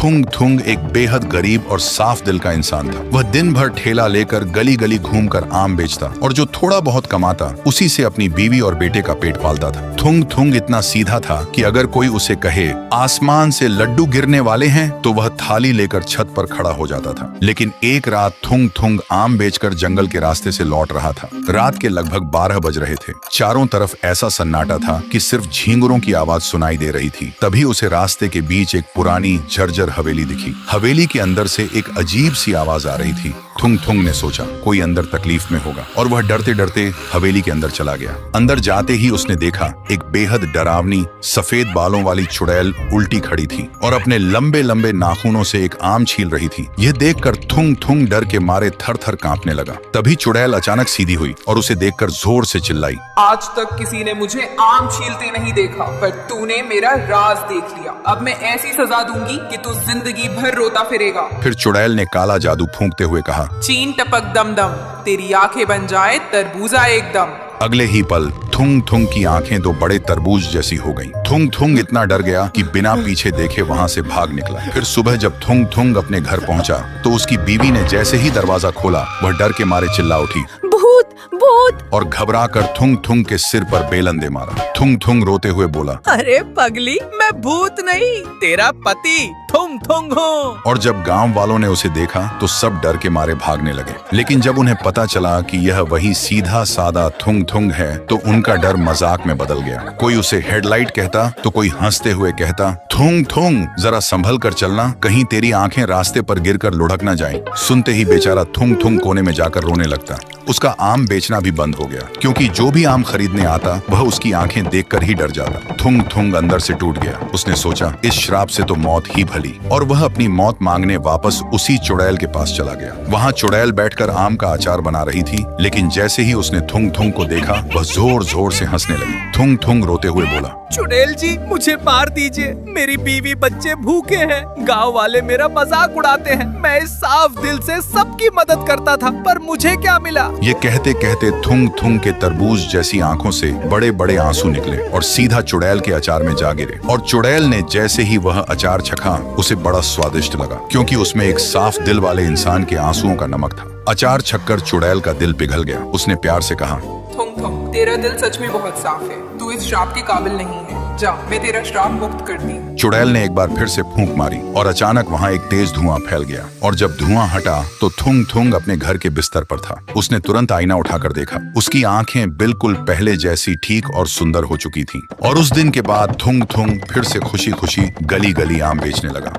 थुंग थुंग एक बेहद गरीब और साफ दिल का इंसान था। वह दिन भर ठेला लेकर गली गली घूमकर आम बेचता और जो थोड़ा बहुत कमाता उसी से अपनी बीवी और बेटे का पेट पालता था। थुंग थुंग इतना सीधा था कि अगर कोई उसे कहे आसमान से लड्डू गिरने वाले हैं तो वह थाली लेकर छत पर खड़ा हो जाता था। लेकिन एक रात थुंग थुंग आम बेचकर जंगल के रास्ते से लौट रहा था। रात के लगभग 12 बज रहे थे। चारों तरफ ऐसा सन्नाटा था कि सिर्फ झींगुरों की आवाज सुनाई दे रही थी। तभी उसे रास्ते के बीच एक पुरानी जर्जर हवेली दिखी। हवेली के अंदर से एक अजीब सी आवाज आ रही थी। थुंग थुंग ने सोचा कोई अंदर तकलीफ में होगा और वह डरते डरते हवेली के अंदर चला गया। अंदर जाते ही उसने देखा एक बेहद डरावनी सफेद बालों वाली चुड़ैल उल्टी खड़ी थी और अपने लंबे लंबे नाखूनों से एक आम छील रही थी। यह देखकर थुंग थुंग डर के मारे थर थर कांपने लगा। तभी चुड़ैल अचानक सीधी हुई और उसे देखकर जोर से चिल्लाई, आज तक किसी ने मुझे आम छीलते नहीं देखा, पर तूने मेरा राज देख लिया। अब मैं ऐसी सजा दूंगी कि तू जिंदगी भर रोता फिरेगा। फिर चुड़ैल ने काला जादू फूंकते हुए कहा, चीन टपक दम दम, तेरी आंखें बन जाए तरबूजा एकदम। अगले ही पल थुंग थुंग की आंखें दो बड़े तरबूज जैसी हो गईं। थुंग थुंग इतना डर गया कि बिना पीछे देखे वहां से भाग निकला। फिर सुबह जब थुंग थुंग अपने घर पहुंचा तो उसकी बीवी ने जैसे ही दरवाजा खोला वह डर के मारे चिल्ला उठी, भूत भूत, और घबराकर थुंग थुंग के सिर पर बेलन दे मारा। थुंग थुंग रोते हुए बोला, अरे पगली, मैं भूत नहीं, तेरा पति थुंग थुंग हूँ। और जब गांव वालों ने उसे देखा तो सब डर के मारे भागने लगे। लेकिन जब उन्हें पता चला कि यह वही सीधा सादा थुंग थुंग है तो उनका डर मजाक में बदल गया। कोई उसे हेडलाइट कहता तो कोई हंसते हुए कहता, थुंग थुंग जरा संभल कर चलना, कहीं तेरी आंखें रास्ते पर गिरकर लुढ़क न जाएं। सुनते ही बेचारा थुंग थुंग कोने में जाकर रोने लगता। उसका आम बेचना भी बंद हो गया क्योंकि जो भी आम खरीदने आता वह उसकी आंखें देखकर ही डर जाता। थुंग थुंग अंदर से टूट गया। उसने सोचा इस श्राप से तो मौत ही भली, और वह अपनी मौत मांगने वापस उसी चुड़ैल के पास चला गया। वहाँ चुड़ैल बैठकर आम का अचार बना रही थी। लेकिन जैसे ही उसने थुंग थुंग को देखा वह जोर जोर से हंसने लगी। थुंग थुंग रोते हुए बोला, चुड़ैल जी, मुझे मार दीजिए, मेरी बीवी बच्चे भूखे हैं, गांव वाले मेरा मजाक उड़ाते हैं। मैं इस साफ दिल से सबकी मदद करता था, पर मुझे क्या मिला। ये कहते कहते थुंग थुंग के तरबूज जैसी आंखों से बड़े बड़े आंसू निकले और सीधा चुड़ैल के अचार में जा गिरे। और चुड़ैल ने जैसे ही वह अचार चखा उसे बड़ा स्वादिष्ट लगा क्योंकि उसमें एक साफ दिल वाले इंसान के आंसुओं का नमक था। अचार छककर चुड़ैल का दिल पिघल गया। उसने प्यार से कहा, थुंग थुंग, तेरा दिल सच में बहुत साफ है, तू इस श्राप के काबिल नहीं है। जा, मैं तेरा श्राप मुक्त कर दी। चुड़ैल ने एक बार फिर से फूंक मारी और अचानक वहाँ एक तेज धुआं फैल गया। और जब धुआं हटा तो थुंग थुंग अपने घर के बिस्तर पर था। उसने तुरंत आईना उठाकर देखा। उसकी आंखें बिल्कुल पहले जैसी ठीक और सुंदर हो चुकी थीं। और उस दिन के बाद थुंग थुंग फिर से खुशी खुशी गली गली आम बेचने लगा।